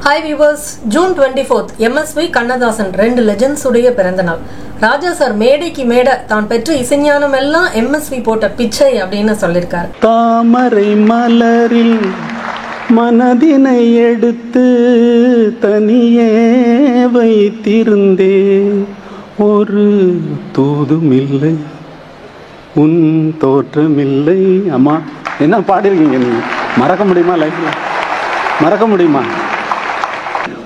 Hi viewers, June 24th, MSV Kannadasan ரெண்டு legends உடைய பிறந்த நாள். ராஜா சார் மேடைக்கு மேடை தான் பெற்ற இசைஞானம் எல்லாம் MSV போட்ட பிச்சை அப்படின்னு சொல்லியிருக்காரு. தாமரை மலரில் மனதினை எடுத்து தனியே வைத்திருந்தே ஒரு தூதுமில்லை உன் தோற்றமில்லை. அம்மா என்ன பாடிருக்கீங்க, நீங்க மறக்க முடியுமா? லைஃப்ல மறக்க முடியுமா?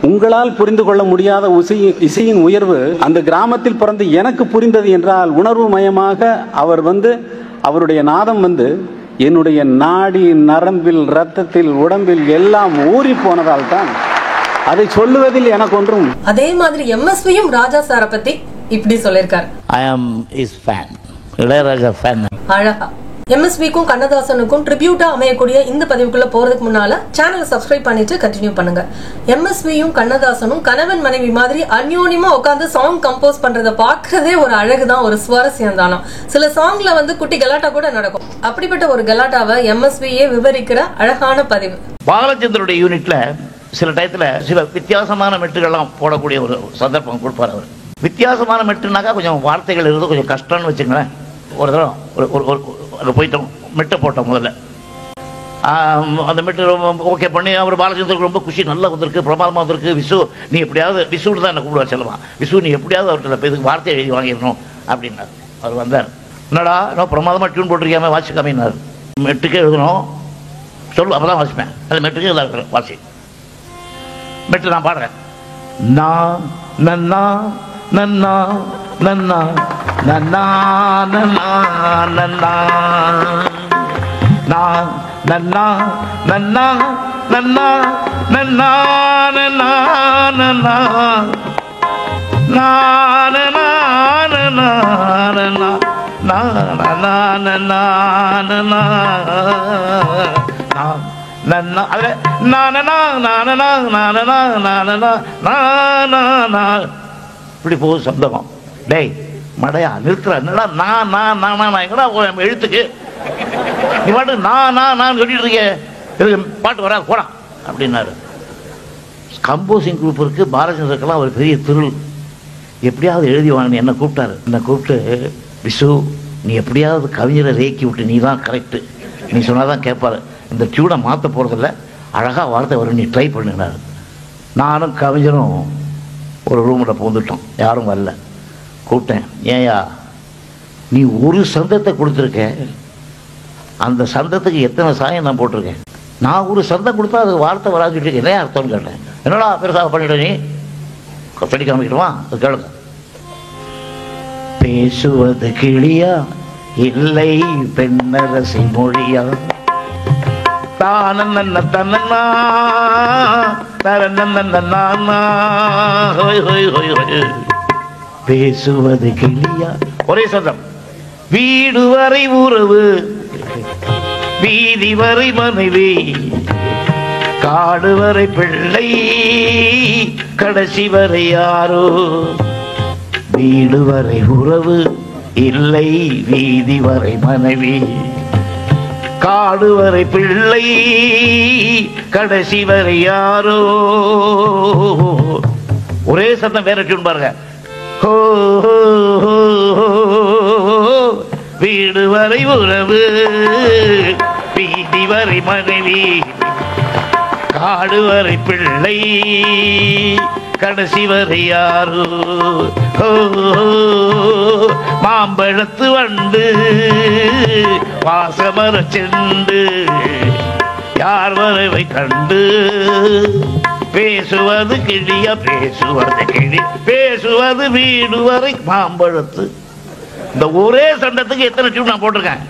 உங்களால் புரிந்து கொள்ள முடியாத இசையின் உயர்வு அந்த கிராமத்தில் பிறந்து எனக்கு புரிந்தது என்றால், உணர்வு மயமாக அவர் அவருடைய நாதம் என்னுடைய நாடி நரம்பில் ரத்தத்தில் உடம்பில் எல்லாம் ஊறி போனதால் தான் அதை சொல்லுவதில் எனக்கு ஒன்றும். அதே மாதிரி MSVயும் ராஜா சாரை பத்தி இப்படி சொல்லியிருக்கார். I am his fan. Ilaiyaraaja fan. அழகா MSVக்கும் கண்ணதாசனுக்கும் ட்ரிபியூட்டா அமையக்கூடிய இந்த பதிவுக்குள்ள போறதுக்கு முன்னால சேனலை சப்ஸ்கிரைப் பண்ணிட்டு கண்டினியூ பண்ணுங்க. MSVயும் கண்ணதாசனும் கணவன் மனைவி மாதிரி அந்யோன்யமா உட்காந்து சாங் கம்போஸ் பண்றத பாக்குறதே ஒரு அழகுதான், ஒரு சுவாரஸ்யம் தானோ. சில சாங்ல குட்டி கலாட்டா கூட நடக்கும். அப்படிப்பட்ட ஒரு கலாட்டாவை MSVயே விவரிக்கிற அழகான பதிவு. பாலச்சந்திரனுடைய யூனிட்ல சில டயத்துல சில வித்தியாசமான மெட்டுகள்லாம் போடக்கூடிய ஒரு சந்தர்ப்பம் கொடுப்பார் அவர். வித்தியாசமான மெட்டுனாக்கா கொஞ்சம் வார்த்தைகள் இருந்து கொஞ்சம் கஷ்டம்னு வச்சுங்களேன். ஒரு தடவை அங்கே போயிட்டோம், மெட்டை போட்டோம். முதல்ல அந்த மெட்டு ஓகே பண்ணி அவர் பாலச்சந்திரனுக்கு ரொம்ப குஷி, நல்லா வந்திருக்கு, பிரமாதமாக வந்திருக்கு. விசு நீ எப்படியாவது, விசுன்னு தான் என்ன கூப்பிடுவார் செல்லமா, விசு நீ எப்படியாவது அவர்கிட்ட இதுக்கு வார்த்தை எழுதி வாங்கிடணும் அப்படின்னார். அவர் வந்தார், என்னடா நான் பிரமாதமாக டியூன் போட்டிருக்காம வாசி காமினார். மெட்டுக்கே எழுதணும் சொல்லு, அப்போ தான் வாசிப்பேன். அது மெட்டுக்கே எழுத வாசி. மெட்டு நான் பாடுறேன். நான் நன்னா நன்னா நன்னா நன்னா நன்னா நன்னா நான் நன்னா நன்னா நன்னா நன்னா நன்னா நன்னா நானனா நன்னா நன்னா நானனா நன்னா நன்னா நன்னா அதுல நானனா நானனா நானனா நானனா நானா இப்படி போகுது சந்தகம். டேய் மடையா நிறுத்துற, என்னடா நான் நான் நான் எங்கடா எழுத்துக்கு நீ பாட்டு நான் சொல்லிட்டு இருக்கேன், பாட்டு வராது போடா அப்படின்னாரு. கம்போசிங் குரூப் இருக்கு, பாலச்சந்திரக்கெல்லாம் ஒரு பெரிய திருள். எப்படியாவது எழுதி வாங்கினு என்னை கூப்பிட்டாரு. என்னை கூப்பிட்டு, விசு நீ எப்படியாவது கவிஞரை ரேக்கி விட்டு, நீ தான் கரெக்டு, நீ சொன்னாதான் கேட்பாரு, இந்த டியூனை மாற்ற போகிறதில்ல, அழகாக வார்த்தை வரும், நீ ட்ரை பண்ணினார். நானும் கவிஞரும் ஒரு ரூமில் பூந்துட்டோம், யாரும் வரல. கூப்பிட்டேன், ஏயா நீ ஒரு சந்தத்தை கொடுத்துருக்க, அந்த சந்தத்துக்கு எத்தனை சாயம் நான் போட்டிருக்கேன், நான் ஒரு சந்தம் கொடுத்தா அது வார்த்தை வராது இருக்கேன், என்ன அர்த்தம்னு கேட்டேன். என்னடா பெருசாக பண்ணிட்ட நீ, சொல்லி காமிக்கிடுவா, அது கேளுங்க. பேசுவது கிளியா இல்லை பெண்ணரசி மொழியா, தானன்ன தன்னா தரன்னா பேசுவது கிளியா, ஒரே சந்தம். வீடு வரை உறவு, வீதி வரை மனைவி, காடு வரை பிள்ளை, கடைசி வரை யாரோ. வீடு வரை உறவு இல்லை, வீதி வரை மனைவி, காடு வரை பிள்ளை, கடைசி வரை யாரோ. ஒரே சத்தம், வேற டியூன் பாருங்க. வீடு வரை உறவு, வீதி வரை மனைவி, காடு வரை பிள்ளை, கடைசி வரை யாரோ. மாம்பழத்து வண்டு, வாசமர செண்டு, யார் வரவை கண்டு, பேசுவது கிளியா பேசுவது கிளி, பேசுவது வீடு வரை மாம்பழத்து. இந்த ஒரே சண்டத்துக்கு எத்தனை டியூன் நான் போட்டிருக்கேன்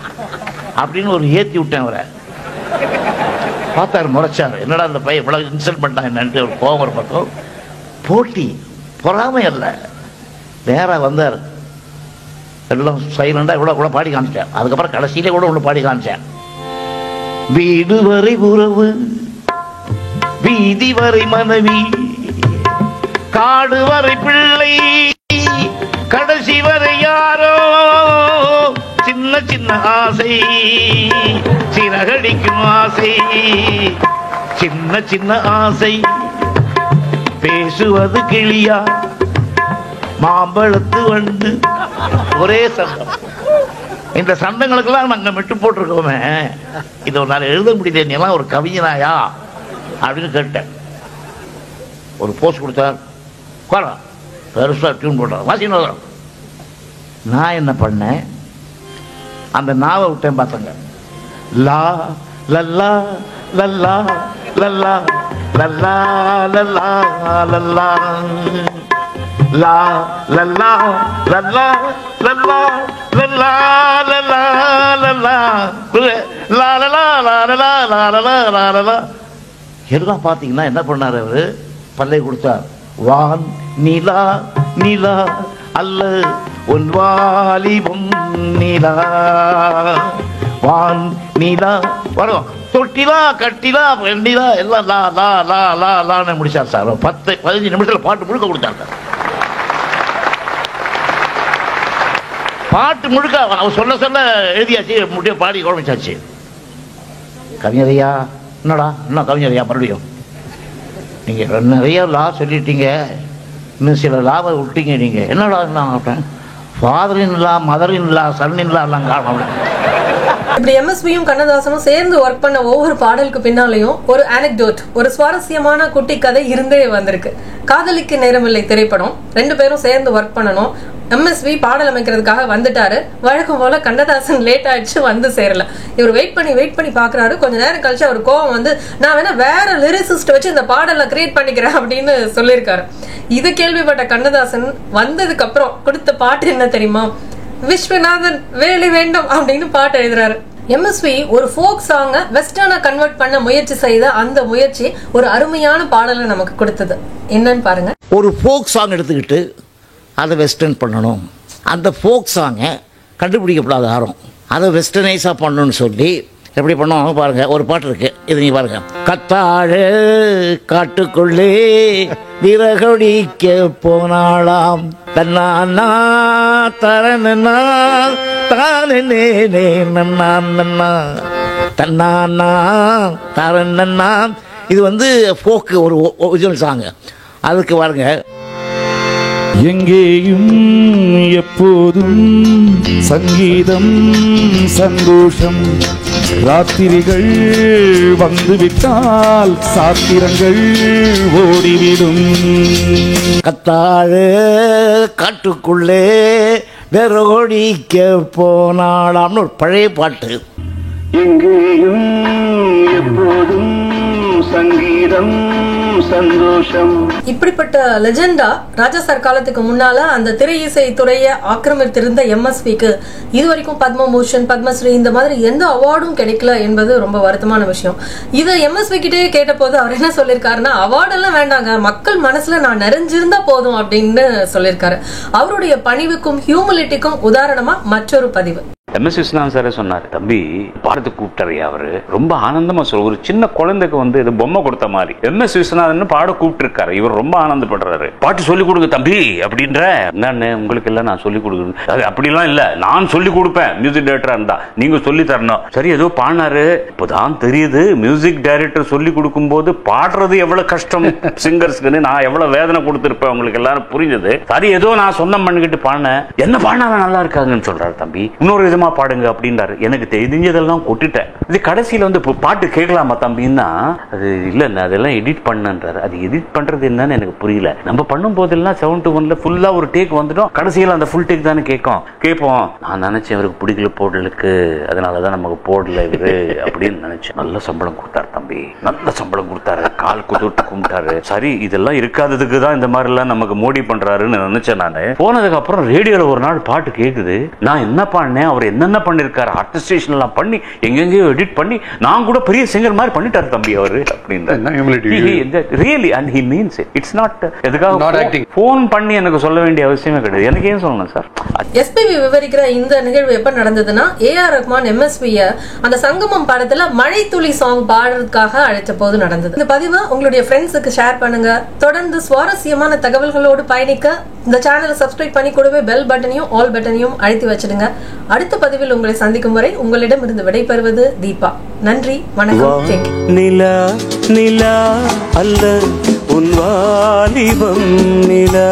அப்படின்னு ஒரு ஏற்றி விட்டேன். அவரை பார்த்தாரு, முறைச்சாரு, என்னடா அந்த பையன் இவ்வளவு இன்சல்ட் பண்ணிட்டான் என்னன்ட்டு ஒரு கோபம் ஒரு பக்கம். போட்டி பொறாமை அல்ல, நேராக வந்தார். எல்லாம் சைலண்டாக இவ்வளோ பாடி காமிச்சேன். அதுக்கப்புறம் கடைசியிலே கூட ஒன்று பாடி காமிச்சேன். வீடு வரை உறவு, வீதி வரை மனைவி, காடு வரை பிள்ளை, கடைசி வரை யாரோ. சின்ன சின்ன ஆசை, சிறகடிக்கும் ஆசை, சின்ன சின்ன ஆசை, பேசுவது கிளியா மாம்பழத்து வந்து ஒரே சண்டம். இந்த சண்டங்களுக்கெல்லாம் நாங்க மெட்டு போட்டிருக்கோமே, இதை ஒரு நாள் எழுத முடியல, நீ எல்லாம் ஒரு கவிஞனாயா அப்படின்னு கேட்டேன். ஒரு போஸ்ட் கொடுத்தார், பெருசா டியூன் போட்டார், வாசிக்கணும். நான் என்ன பண்ணேன், அந்த நாவை விட்டேன் பார்த்தங்க. லா லல்லா லல்லா லல்லா லல்லா லல்லா லல்லா லா லல்லா லல்லா லல்லா லல்லா லல்லா லல்லா லா லலா லா லலா லா லலா. எல்லாம் பார்த்தீங்கன்னா என்ன பண்ணார் அவரு, பல்லை கொடுத்தார். வான் நிலா நிலா அல்ல உன் வாலிபம் நிலா, வான் நிலா வரும், தொட்டிலா கட்டிலா வெண்டிலா எல்லாம் லா லா லா லா லான்னு முடிச்சார் சார். 10-15 நிமிஷத்தில் பாட்டு முழுக்க கொடுத்தாங்க. பாட்டு முழுக்க அவர் சொல்ல சொல்ல எழுதியாச்சு, முடிய பாடி குழம்பிச்சாச்சு. கவிஞரையா என்னடா இன்னும் கவிஞரையா மறுபடியும் நீங்கள் நிறைய லா சொல்லிட்டீங்க, இன்னும் சில லாவை விட்டீங்க, நீங்கள் என்னடா நான் ஃபாதரின் லா மதரின் லா சன்னின் லாலாம் காரணம். இப்படி எம்எஸ்வியும் கண்ணதாசனும் சேர்ந்து ஒர்க் பண்ண ஒவ்வொரு பாடலுக்கு பின்னாலையும் ஒரு ஆனெக்டோட், ஒரு சுவாரஸ்யமான குட்டி கதை இருந்தே வந்திருக்கு. காதலிக்கு நேரமில்லை திரைப்படம், 2 பேரும் சேர்ந்து ஒர்க் பண்ணணும். எம்எஸ்வி பாடல் அமைக்கிறதுக்காக வந்துட்டாரு. வழக்கம் போல கண்ணதாசன் லேட் ஆயிடுச்சு, வந்து சேரல. இவர் வெயிட் பண்ணி பாக்குறாரு. கொஞ்ச நேரம் கழிச்சு அவர் கோவம் வந்து, நான் வேணா வேற லிரிசிஸ்ட் வச்சு இந்த பாடலை கிரியேட் பண்ணிக்கிறேன் அப்படின்னு சொல்லியிருக்காரு. இது கேள்விப்பட்ட கண்ணதாசன் வந்ததுக்கு அப்புறம் கொடுத்த பாட்டு என்ன தெரியுமா, விஸ்வநாதன் வேலை வேண்டும் அப்படின்னு பாட்டு எழுதுறாரு. எம்எஸ்வி ஒரு ஃபோக் சாங்க வெஸ்டர்னா கன்வெர்ட் பண்ண முயற்சி செய்த அந்த முயற்சி ஒரு அருமையான பாடலை நமக்கு கொடுத்தது. என்னன்னு பாருங்க. ஒரு ஃபோக் சாங் எடுத்துக்கிட்டு அதை வெஸ்டர்ன் பண்ணணும், அந்த ஃபோக் சாங்கை கண்டுபிடிக்கப்படாத ஆரம், அதை வெஸ்டர்னைஸாக பண்ணணும்னு சொல்லி எப்படி பண்ணுவாங்க பாருங்க. ஒரு பாட்டு இருக்கு, இது நீ பாருங்க. கத்தாழ காட்டுக்குள்ளே விறகொடிக்க போனாளாம், தன்னா தரனா தானே நன்னா தன்னா தரன்னா. இது வந்து ஃபோக்கு ஒரு ஒரிஜினல் சாங்கு. அதுக்கு பாருங்க, எங்கேயும் எப்போதும் சங்கீதம் சந்தோஷம், ராத்திரிகள் வந்துவிட்டால் சாத்திரங்கள் ஓடிவிடும். கத்தாழ காட்டுக்குள்ளே வெறோடிக்க போனாலாம்னு ஒரு பழைய பாட்டு. எங்கேயும் எப்போதும் சங்கீதம் சந்தோஷம். இப்படிப்பட்ட லெஜெண்டா ராஜா சார் காலத்துக்கு முன்னால அந்த திரை இசை துறையை ஆக்கிரமித்திருந்த எம்எஸ்விக்கு இதுவரைக்கும் பத்மபூஷன், பத்மஸ்ரீ இந்த மாதிரி எந்த அவார்டும் கிடைக்கல என்பது ரொம்ப வருத்தமான விஷயம். இதை எம்எஸ்வி கிட்டே கேட்ட போது அவர் என்ன சொல்லியிருக்காருன்னா, அவார்டெல்லாம் வேண்டாங்க, மக்கள் மனசுல நான் நிறைஞ்சிருந்தா போதும் அப்படின்னு சொல்லியிருக்காரு. அவருடைய பணிவுக்கும் ஹியூமிலிட்டிக்கும் உதாரணமா மற்றொரு பதிவு. எம்எஸ் விஸ்வநாதன் சாரே சொன்னார், தம்பி பாடத்துக்கு கூப்பிட்டாரு. அவரு ரொம்ப ஆனந்தமா சொல்ல, ஒரு சின்ன குழந்தைக்கு வந்து இது பொம்மை கொடுத்த மாதிரி எம்எஸ் விஸ்வநாதன் பாட கூப்பிட்டு இவர் ரொம்ப ஆனந்தப்படுறாரு. பாட்டு சொல்லிக் கொடுங்க தம்பி அப்படின்ற, என்னன்னு உங்களுக்கு எல்லாம் நான் சொல்லிக் கொடுக்கணும், அது அப்படிலாம் இல்ல, நான் சொல்லிக் கொடுப்பேன், மியூசிக் டைரக்டரா இருந்தா நீங்க சொல்லி தரணும். சரி ஏதோ பாடினாரு, இப்பதான் தெரியுது மியூசிக் டைரக்டர் சொல்லி கொடுக்கும் போது பாடுறது எவ்வளவு கஷ்டம் சிங்கர்ஸ்க்கு, நான் எவ்வளவு வேதனை கொடுத்திருப்பேன் உங்களுக்கு எல்லாரும் புரிஞ்சது. சரி ஏதோ நான் சொந்தம் பண்ணிக்கிட்டு பாடினேன், என்ன பாடினாலும் நல்லா இருக்காங்கன்னு சொல்றாரு. தம்பி இன்னொரு விதமா பாடுங்க அப்படின்றாரு. எனக்கு தெரிஞ்சதெல்லாம் கொட்டிட்டேன். இது கடைசியில வந்து பாட்டு கேட்கலாமா தம்பின்னா, அது இல்ல அதெல்லாம் எடிட் பண்ணன்றாரு. அது எடிட் பண்றது என்னன்னு எனக்கு புரியல. நம்ம பண்ணும் போதெல்லாம் 7:1 ஃபுல்லா ஒரு டேக் வந்துடும், கடைசியில அந்த ஃபுல் டேக் தானே கேட்போம். நான் நினைச்சேன் இவருக்கு பிடிக்கல போடலுக்கு, அதனாலதான் நமக்கு போடல இவரு அப்படின்னு நினைச்சேன். நல்ல சம்பளம் கொடுத்தாரு தம்பி, நல்ல சம்பளம் கொடுத்தாரு, கால் குதிட்டு கும்பிட்டாரு. சரி இதெல்லாம் இருக்காததுக்கு தான் இந்த மாதிரி எல்லாம் நமக்கு மோடி பண்றாருன்னு நினைச்சேன். நானு போனதுக்கு அப்புறம் ரேடியோல ஒரு நாள் பாட்டு கேக்குது, நான் என்ன பண்ணேன், அவர் என்னென்ன பண்ணிருக்காரு, ஆர்டிஸ்டேஷன் எல்லாம் பண்ணி எங்கெங்கயோ எடிட் பண்ணி நான் கூட பெரிய சிங்கர் மாதிரி பண்ணிட்டாரு தம்பி அவரு அப்படின்னு. Really and he means it. It's not எதுக்காக போன் பண்ணி எனக்கு சொல்ல வேண்டிய அவசியமே கிடையாது. எனக்கு ஏன் சொல்லணும் சார். எஸ்பிபி விவரிக்கிற இந்த நிகழ்வு எப்ப நடந்ததுன்னா, ஏஆர் ரஹ்மான் எம்எஸ்விய அந்த சங்கமம் படத்துல மழை துளி சாங் பாடுறதுக்காக அழைத்த போது நடந்தது. இந்த பதிவை உங்களுடைய ஃப்ரெண்ட்ஸுக்கு ஷேர் பண்ணுங்க. தொடர்ந்து சுவாரஸ்யமான தகவல்களோடு பயணிக்க இந்த சேனலை சப்ஸ்கிரைப் பண்ணி கூடவே பெல் பட்டனையும் ஆல் பட்டனையும் அழுத்தி வச்சிடுங்க. அடுத்த பதிவில் உங்களை சந்திக்கும் வரை உங்களிடம் இருந்து விடைபெறுவது தீபா. நன்றி, வணக்கம். நிலா நிலா அல்ல உன் வாலிபம் நிலா